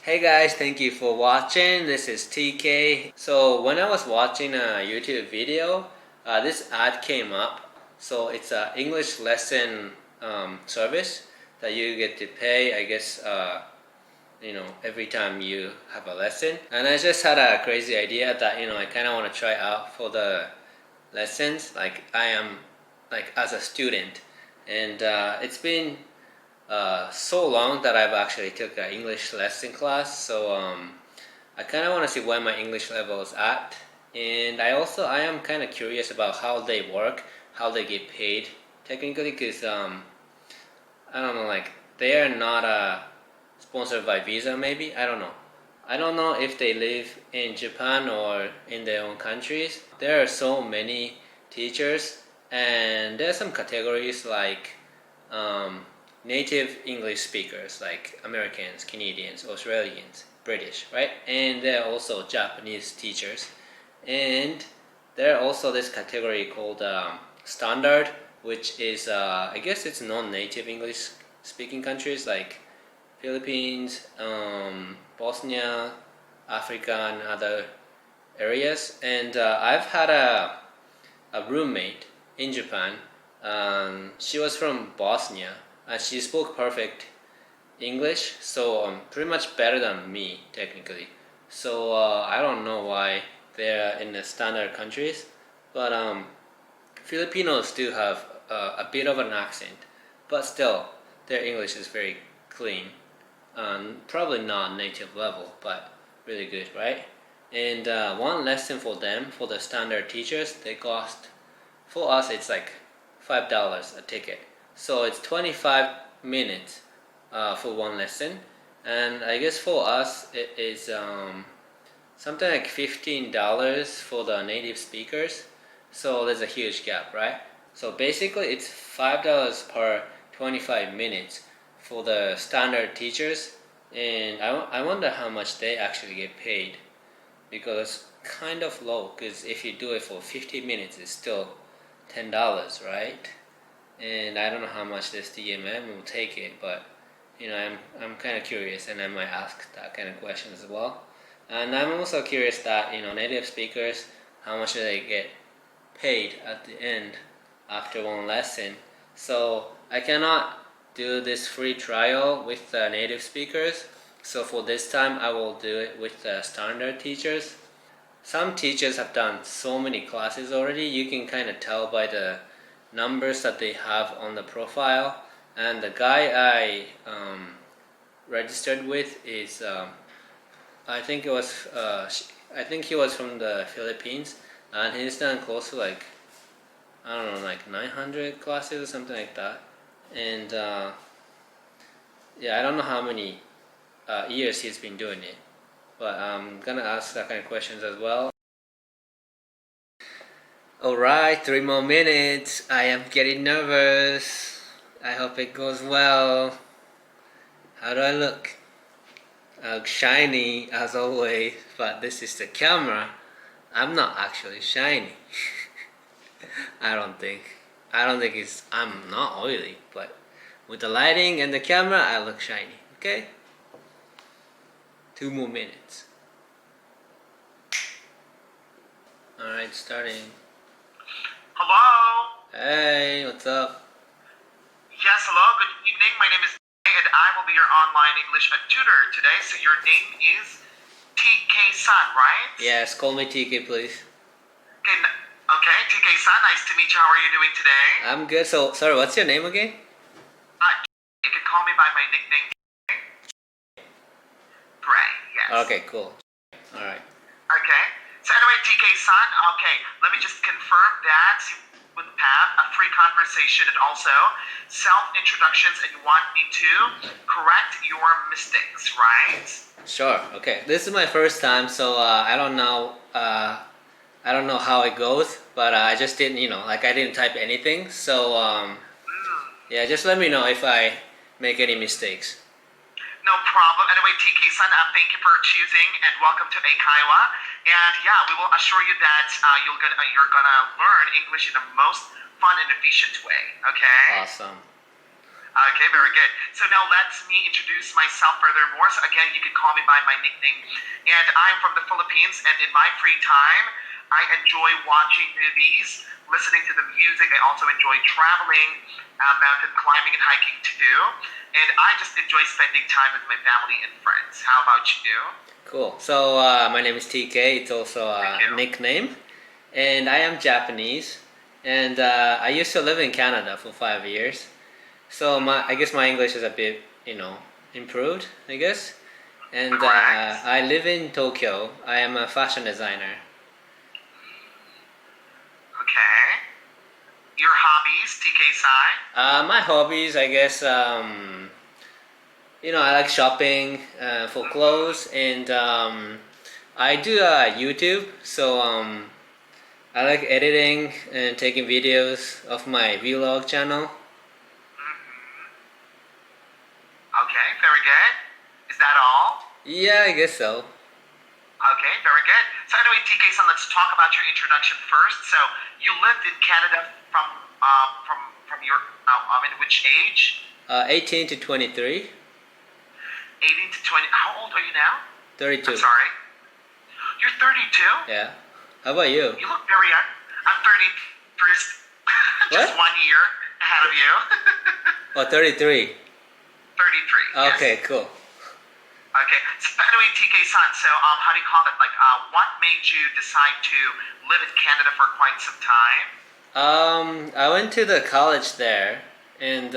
Hey guys, thank you for watching. This is TK. So when I was watching a YouTube video, this ad came up. So it's an English lesson service that you get to pay, I guess, every time you have a lesson. And I just had a crazy idea that, I kind of want to try out for the lessons. Like I am, as a student. And it's been so long that I've actually took an English lesson class, so I kind of want to see where my English level is at, and I am kind of curious about how they work, how they get paid technically, because I don't know, they are not sponsored by Visa, maybe. I don't know if they live in Japan or in their own countries. There are so many teachers, and there are some categories like native English speakers, like Americans, Canadians, Australians, British, right? And there are also Japanese teachers. And there are also this category called standard, which is, I guess it's non-native English speaking countries like Philippines, Bosnia, Africa, and other areas. And I've had a roommate in Japan. She was from Bosnia. She spoke perfect English, so pretty much better than me, technically. So I don't know why they're in the standard countries, but Filipinos do have a bit of an accent, but still, their English is very clean. Probably not native level, but really good, right? And one lesson for them, for the standard teachers, they cost, for us, it's like $5 a ticket. So it's 25 minutes for one lesson, and I guess for us it is something like $15 for the native speakers. So there's a huge gap, right? So basically it's $5 per 25 minutes for the standard teachers, and I wonder how much they actually get paid, because kind of low, because if you do it for 50 minutes it's still $10, right? And I don't know how much this DMM will take it, but I'm kind of curious, and I might ask that kind of question as well. And I'm also curious that native speakers, how much do they get paid at the end after one lesson? So I cannot do this free trial with the native speakers. So for this time, I will do it with the standard teachers. Some teachers have done so many classes already. You can kind of tell by the numbers that they have on the profile. And the guy I registered with is I think he was from the Philippines, and he's done close to like 900 classes or something like that. And yeah, I don't know how many years he's been doing it, but I'm gonna ask that kind of questions as well. Alright, 3 more minutes. I am getting nervous. I hope it goes well. How do I look? I look shiny as always, but this is the camera. I'm not actually shiny. I don't think I'm not oily, but with the lighting and the camera, I look shiny. Okay? 2 more minutes. Alright, starting. Hello? Hey, what's up? Yes, hello, good evening. My name is TK, and I will be your online English tutor today. So your name is TK-san, right? Yes, call me TK, please. Okay, TK-san, nice to meet you. How are you doing today? I'm good. So, sorry, what's your name again? You can call me by my nickname, Bray, yes. Okay, cool. Alright. Okay, so anyway, TK-san, okay, let me just confirm that you would have a free conversation and also self-introductions, and you want me to correct your mistakes, right? Sure. Okay. This is my first time, so I don't know. I don't know how it goes, but I just didn't, I didn't type anything. So yeah, just let me know if I make any mistakes. No problem. Anyway, TK-san, thank you for choosing and welcome to Eikaiwa. And yeah, we will assure you that you're gonna learn English in the most fun and efficient way. Okay? Awesome. Okay, very good. So now let me introduce myself furthermore. So again, you can call me by my nickname. And I'm from the Philippines, and in my free time, I enjoy watching movies, listening to the music. I also enjoy traveling, mountain climbing and hiking too. And I just enjoy spending time with my family and friends. How about you? Cool. So my name is TK. It's also a nickname. And I am Japanese. And I used to live in Canada for 5 years. So I guess my English is a bit, improved, I guess. And I live in Tokyo. I am a fashion designer. Okay. Your hobbies, TK-san? My hobbies, I guess, I like shopping for clothes. And I do YouTube. So I like editing and taking videos of my vlog channel. Okay, very good. Is that all? Yeah, I guess so. Okay, very good. So anyway, TK-san, let's talk about your introduction first. So you lived in Canada from your which age? 18 to 23. 18 to 20. How old are you now? 32. I'm sorry. You're 32? Yeah. How about you? You look very young. I'm 33. Just What? 1 year ahead of you. Oh, 33. 33. Okay, Yes. cool. Okay. So anyway, TK-san, so how do you call it? Like, what made you decide to live in Canada for quite some time? I went to the college there, and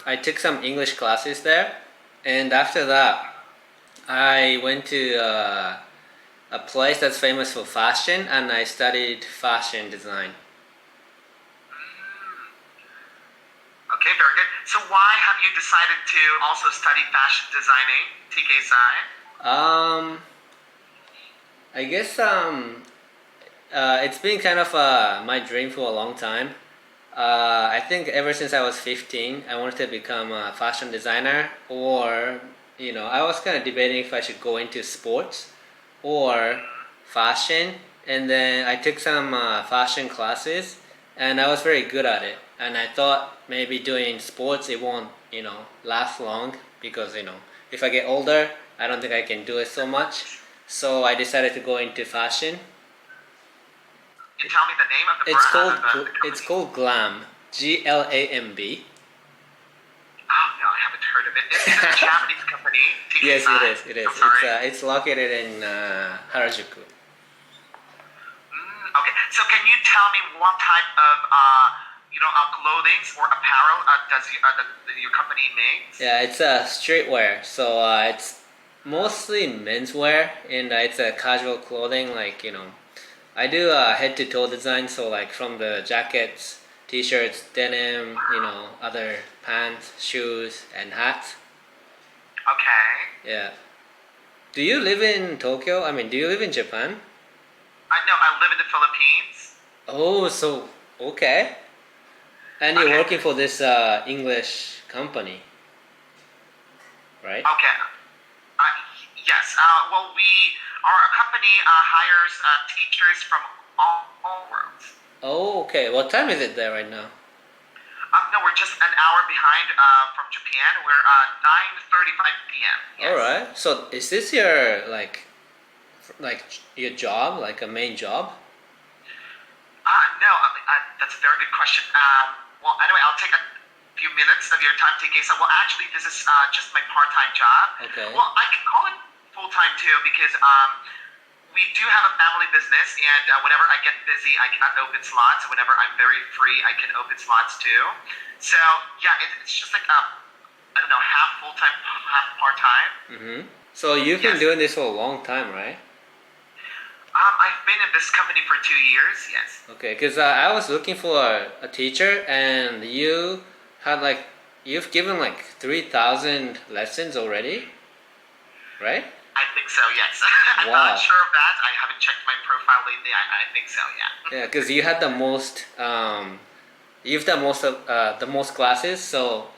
I took some English classes there. And after that, I went to a place that's famous for fashion, and I studied fashion design. Okay, very good. So why have you decided to also study fashion designing, TK-san? I guess it's been kind of my dream for a long time. I think ever since I was 15, I wanted to become a fashion designer, or I was kind of debating if I should go into sports or fashion. And then I took some fashion classes, and I was very good at it. And I thought maybe doing sports, it won't last long, because if I get older, I don't think I can do it so much. So I decided to go into fashion. Can you tell me the name of the It's brand? it's called Glam, GLAMB. Oh no, I haven't heard of it. Is it a Japanese company? Yes, TK-san? it is. I'm sorry. It's located in Harajuku. Okay, so can you tell me what type of clothing or apparel does your company make? Yeah, it's streetwear. So it's mostly menswear, and it's casual clothing. Like I do head-to-toe design. So like from the jackets, t-shirts, denim, other pants, shoes, and hats. Okay. Yeah. Do you live in Tokyo? I mean, do you live in Japan? I live in the Philippines. Oh, so okay. And you're Okay. working for this English company, right? Okay. Yes. Well, our company hires teachers from all worlds. Oh, okay. What time is it there right now? No, we're just an hour behind from Japan. We're 9:35 p.m. Yes. All right. So is this your like your job, like a main job? No, that's a very good question. Well, anyway, I'll take a few minutes of your time, TK. So, well, actually, this is just my part-time job. Okay. Well, I can call it full-time too, because we do have a family business, and whenever I get busy, I cannot open slots. Whenever I'm very free, I can open slots too. So, yeah, it's just like I don't know, half full-time, half part-time. Mm-hmm. So you've been Yes. doing this for a long time, right? I've been in this company for 2 years. Yes. Okay, because I was looking for a teacher, and you've given like 3,000 lessons already, right? I think so, yes. I'm Wow. not sure of that. I haven't checked my profile lately. I think so, yeah. Yeah, because you had the most, you've done most of the most classes, so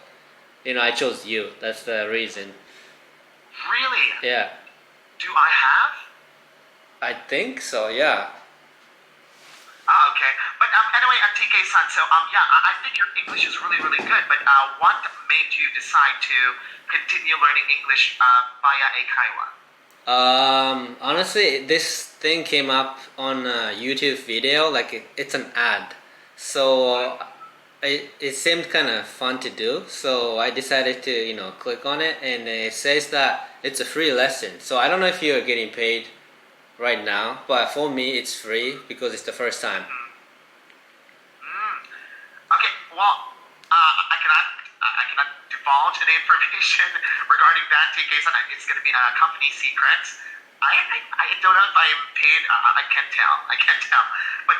I chose you. That's the reason. Really? Yeah, Do I have? I think so. Yeah. Okay. But anyway, anyway, TK-san, so yeah, I think your English is really, really good, but what made you decide to continue learning English via Eikaiwa? Honestly, this thing came up on a YouTube video, like it's an ad. So it seemed kind of fun to do. So I decided to, click on it, and it says that it's a free lesson. So I don't know if you're getting paid right now, but for me it's free because it's the first time. Okay, well, I cannot divulge any information regarding that, TK-san. It's going to be a company secret. I don't know if I am paid. I can't tell. But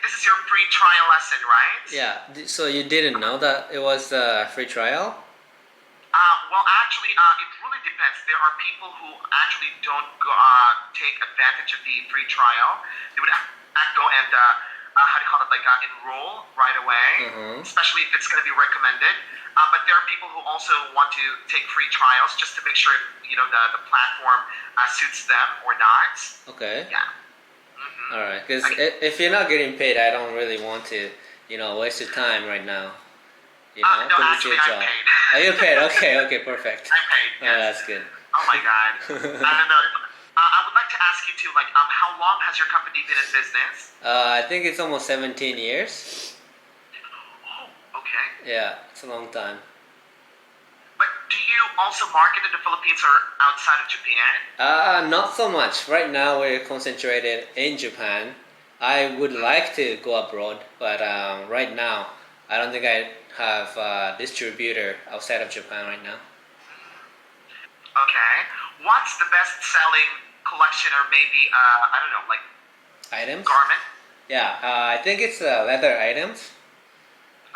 this is your free trial lesson, right? Yeah. So you didn't know that it was a free trial? Well, actually, it really depends. There are people who actually don't take advantage of the free trial. They would go and how do you call it? Like enroll right away, especially if it's going to be recommended. But there are people who also want to take free trials just to make sure the platform suits them or not. Okay. Yeah. All right. Because if you're not getting paid, I don't really want to, waste your time right now. No, actually, I'm paid. Are you paid? Okay, perfect. I'm paid. Yes. That's good. Oh my god. I don't know. I would like to ask you too, how long has your company been in business? I think it's almost 17 years. Oh, okay. Yeah, it's a long time. But do you also market in the Philippines or outside of Japan? Not so much. Right now we're concentrated in Japan. I would like to go abroad, but right now I don't think I have a distributor outside of Japan right now. Okay. What's the best-selling collection, or maybe I don't know, like Items? garment? Yeah, I think it's leather items.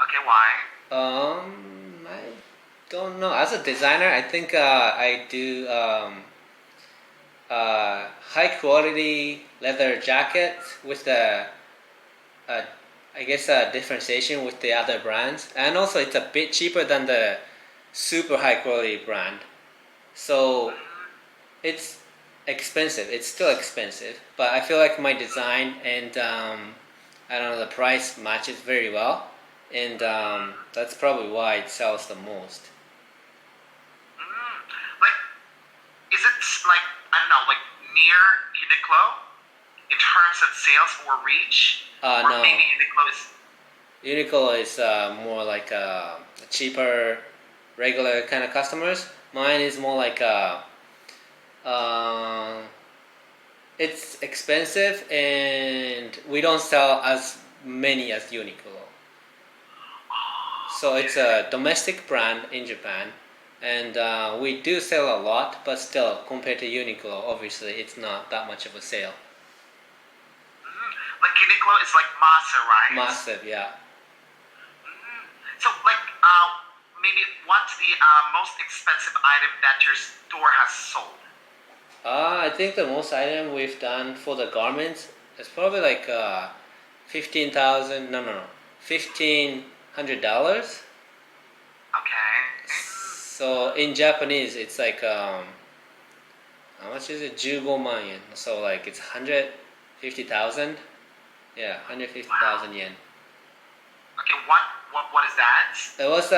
Okay, why? I don't know. As a designer, I think I do high quality leather jackets with the I guess differentiation with the other brands, and also it's a bit cheaper than the super high quality brand. So it's expensive. It's still expensive, but I feel like my design and I don't know, the price matches very well, and that's probably why it sells the most. Like, is it like I don't know, like near Uniqlo in terms of sales or reach? Or No. maybe Uniqlo is. Uniqlo is more like cheaper, regular kind of customers. Mine is more like it's expensive, and we don't sell as many as Uniqlo. So it's a domestic brand in Japan, and we do sell a lot, but still, compared to Uniqlo, obviously it's not that much of a sale. Like Uniqlo is like Masa, right? Massive, yeah. So maybe what's the most expensive item that your store has sold? I think the most item we've done for the garments is probably like $15,000. No, $1,500. Okay. So in Japanese, it's like how much is it? 15,000 yen. So like it's 150,000. Yeah, 150,000 yen. Okay, what is that? It was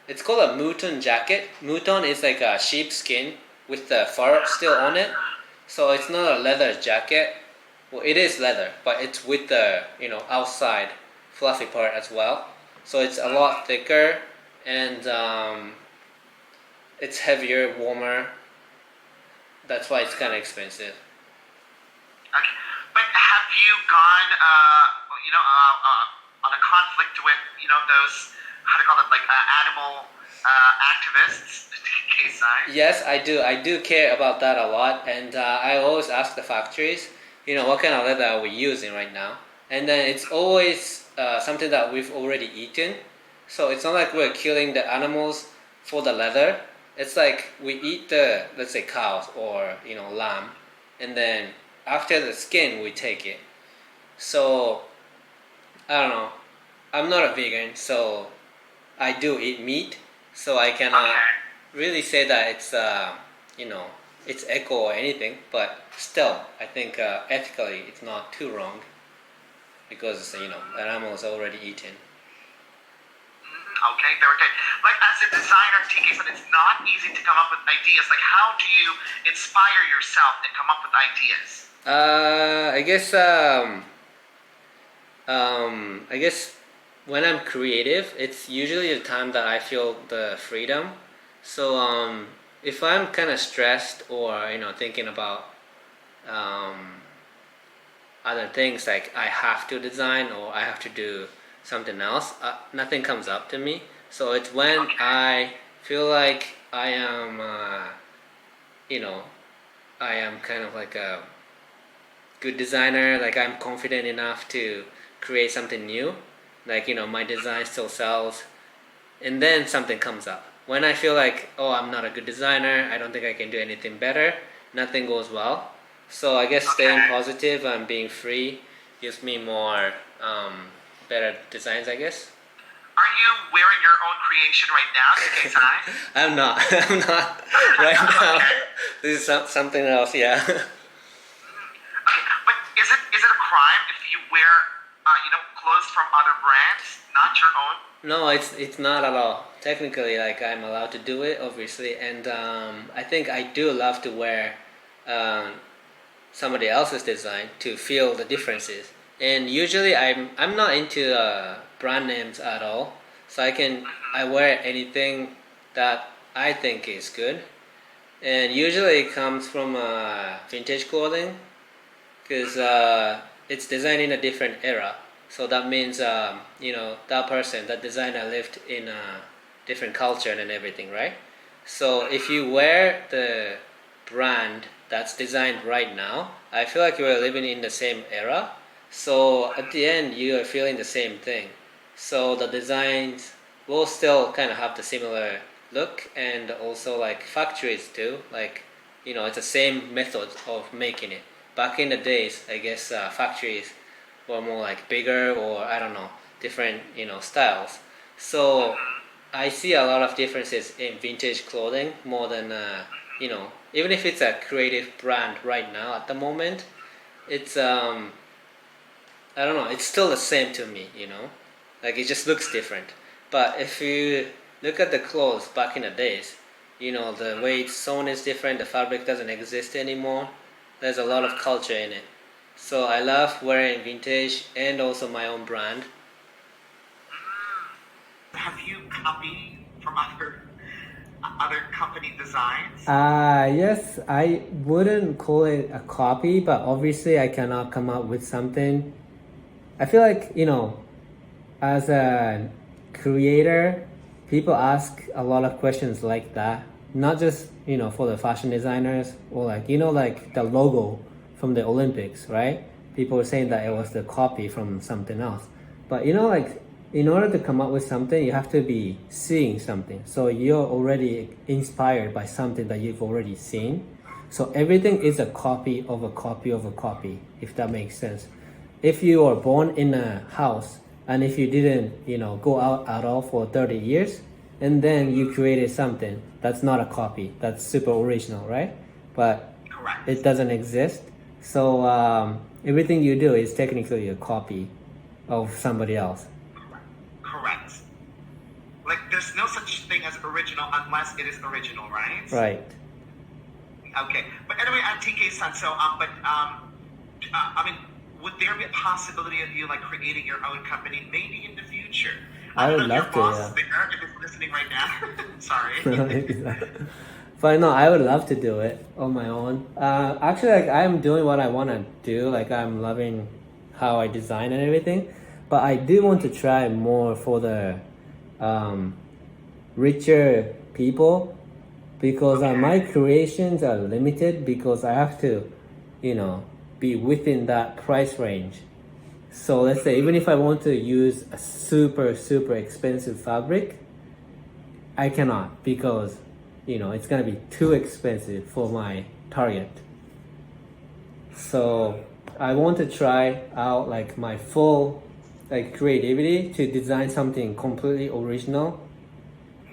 it's called a mutton jacket. Mutton is like a sheep skin with the fur still on it. So it's not a leather jacket. Well, it is leather, but it's with the outside fluffy part as well. So it's a lot thicker, and it's heavier, warmer. That's why it's kind of expensive. Okay, but have you gone on a conflict with those, how do you call it, like animal activists? Yes, I do. I do care about that a lot, and I always ask the factories, what kind of leather are we using right now? And then it's always something that we've already eaten. So it's not like we're killing the animals for the leather. It's like we eat the, let's say, cows or lamb, and then after the skin we take it. So I don't know. I'm not a vegan, so I do eat meat. So I cannot really say that it's it's eco or anything. But still, I think ethically it's not too wrong. because the animal is already eaten. Okay, very good. Like as a designer, TK said, it's not easy to come up with ideas. Like how do you inspire yourself and come up with ideas? I guess when I'm creative, it's usually the time that I feel the freedom. So if I'm kind of stressed or thinking about other things like I have to design or I have to do something else, nothing comes up to me. So it's when I feel like I am I am kind of like a good designer, like I'm confident enough to create something new, like my design still sells, and then something comes up. When I feel like, oh, I'm not a good designer, I don't think I can do anything better, nothing goes well. So I guess staying positive and being free gives me more better designs, I guess. Are you wearing your own creation right now, TK-san? I'm not right now. This is something else, yeah. Okay, but is it a crime if you wear clothes from other brands, not your own? No, it's not at all. Technically, like I'm allowed to do it, obviously, and I think I do love to wear somebody else's design to feel the differences. And usually, I'm not into brand names at all, so I wear anything that I think is good, and usually it comes from vintage clothing, because it's designed in a different era. So that means, that person, that designer lived in a different culture and everything, right? So if you wear the brand that's designed right now, I feel like you're living in the same era. So at the end, you are feeling the same thing. So the designs will still kind of have the similar look, and also like factories too. Like, it's the same method of making it. Back in the days, I guess factories or more like bigger, or I don't know, different styles. So I see a lot of differences in vintage clothing more than even if it's a creative brand right now at the moment, it's I don't know, it's still the same to me, like it just looks different. But if you look at the clothes back in the days, the way it's sewn is different, the fabric doesn't exist anymore, there's a lot of culture in it. So I love wearing vintage and also my own brand. Have you copied from other company designs? Yes, I wouldn't call it a copy, but obviously I cannot come up with something. I feel like, as a creator, people ask a lot of questions like that. Not just, for the fashion designers or like the logo from the Olympics, right? People were saying that it was the copy from something else. But like in order to come up with something, you have to be seeing something. So you're already inspired by something that you've already seen. So everything is a copy of a copy of a copy, if that makes sense. If you are born in a house and if you didn't, go out at all for 30 years, and then you created something, that's not a copy, that's super original, right? But Correct. It doesn't exist. So everything you do is technically a copy of somebody else. Correct. Like there's no such thing as original unless it is original, right? Right. Okay. But anyway, TK-san, so would there be a possibility of you like creating your own company maybe in the future? I would don't know if love your to, boss yeah. is there, if it's listening right now. Sorry. But no, I would love to do it on my own. Actually, like I'm doing what I want to do. Like I'm loving how I design and everything. But I do want to try more for the richer people, because my creations are limited because I have to, be within that price range. So let's say even if I want to use a super, super expensive fabric, I cannot, because it's gonna be too expensive for my target. So I want to try out like my full creativity to design something completely original,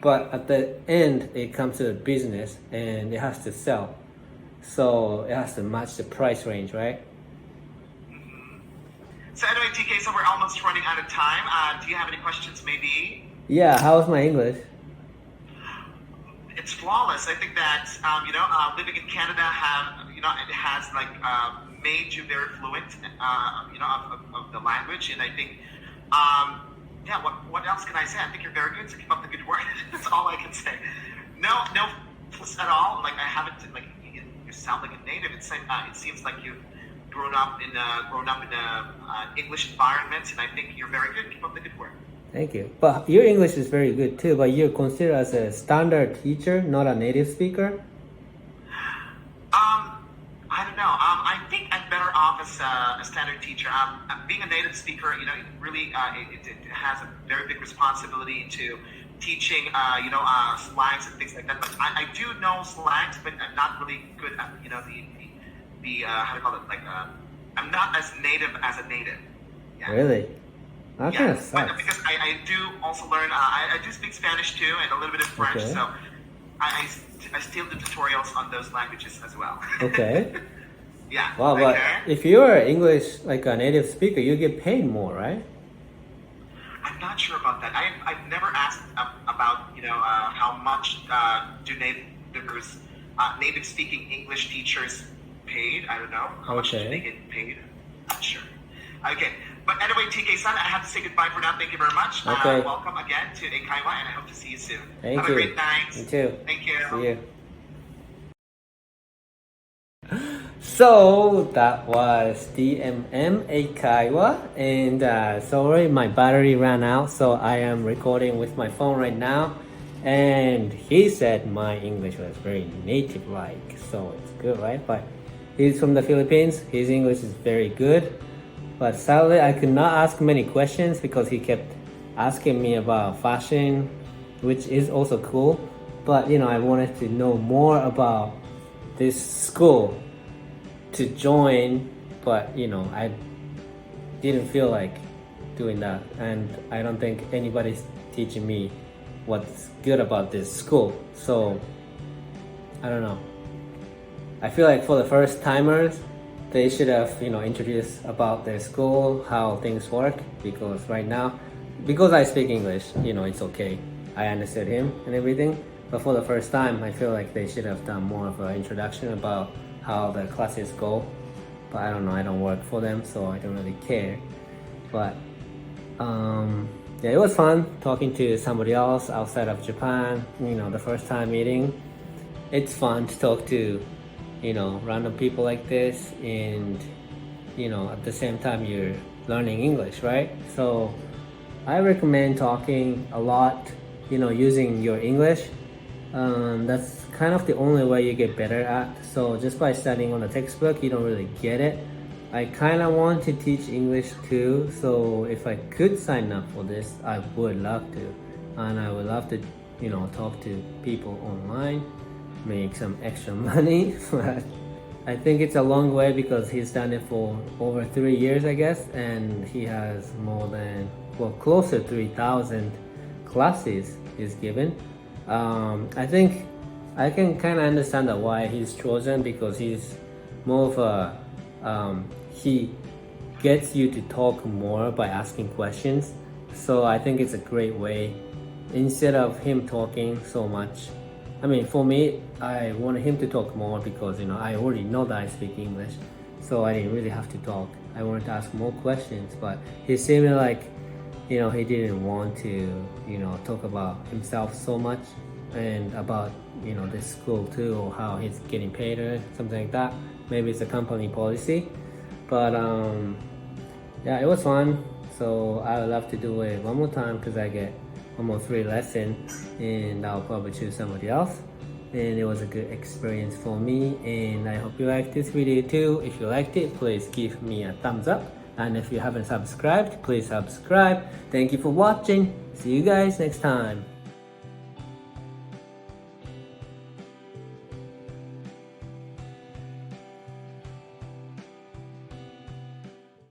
but at the end it comes to the business and it has to sell, so it has to match the price range, right? So anyway, TK, so almost running out of time. Do you have any questions, maybe? Yeah, how's my English? It's flawless. I think that living in Canada it has made you very fluent, of the language, and I think, what else can I say? I think you're very good. So keep up the good work. That's all I can say. No fuss at all. Like I haven't you sound like a native. It seems like you've grown up in English environment, and I think you're very good. Keep up the good work. Thank you. But your English is very good too, but you're considered as a standard teacher, not a native speaker? I don't know. I think I'm better off as a standard teacher. Being a native speaker, it really it has a very big responsibility to teaching, slangs and things like that. But I do know slangs, but I'm not really good at, the how to call it, I'm not as native as a native. Yeah. Really? That kind of But sucks. because I do also learn, I do speak Spanish too, and a little bit of French, Okay. so I still do tutorials on those languages as well. Okay. Yeah. Wow, but Okay. if you're English like a native speaker, you get paid more, right? I'm not sure about that. I've never asked about how much do native speaking English teachers paid. I don't know. How much do Okay. they get paid? Not sure. Okay. But anyway, TK-san, I have to say goodbye for now. Thank you very much. Okay. Welcome again to Eikaiwa, and I hope to see you soon. Thank have you. a great night. Me too. Thank you. See you. So that was DMM Eikaiwa, and sorry my battery ran out, so I am recording with my phone right now. And he said my English was very native-like, so it's good, right? But he's from the Philippines. His English is very good, but sadly I could not ask many questions because he kept asking me about fashion, which is also cool. But I wanted to know more about this school to join, but I didn't feel like doing that, and I don't think anybody's teaching me what's good about this school. So I don't know. I feel like for the first timers, they should have introduced about their school, how things work, because right now, because I speak English, it's okay. I understood him and everything, but for the first time, I feel like they should have done more of an introduction about how the classes go. But I don't know, I don't work for them, so I don't really care. But yeah, it was fun talking to somebody else outside of Japan, the first time meeting. It's fun to talk to random people like this, and at the same time you're learning English, right? So I recommend talking a lot, using your English. That's kind of the only way you get better at. So just by studying on the textbook, you don't really get it. I kind of want to teach English too, so if I could sign up for this, I would love to. And I would love to, talk to people online, make some extra money. But I think it's a long way because he's done it for over 3 years, I guess, and he has more than, close to 3,000 classes he's given. I think I can kind of understand that why he's chosen, because he's more of a he gets you to talk more by asking questions. So I think it's a great way, instead of him talking so much. I mean, for me, I wanted him to talk more because I already know that I speak English, so I didn't really have to talk. I wanted to ask more questions, but he seemed like he didn't want to talk about himself so much, and about this school too, or how he's getting paid or something like that. Maybe it's a company policy, but yeah, it was fun. So I would love to do it one more time because I get almost 3 lessons, and I'll probably choose somebody else. And it was a good experience for me, and I hope you liked this video too. If you liked it, please give me a thumbs up, and if you haven't subscribed, please subscribe. Thank you for watching. See you guys next time.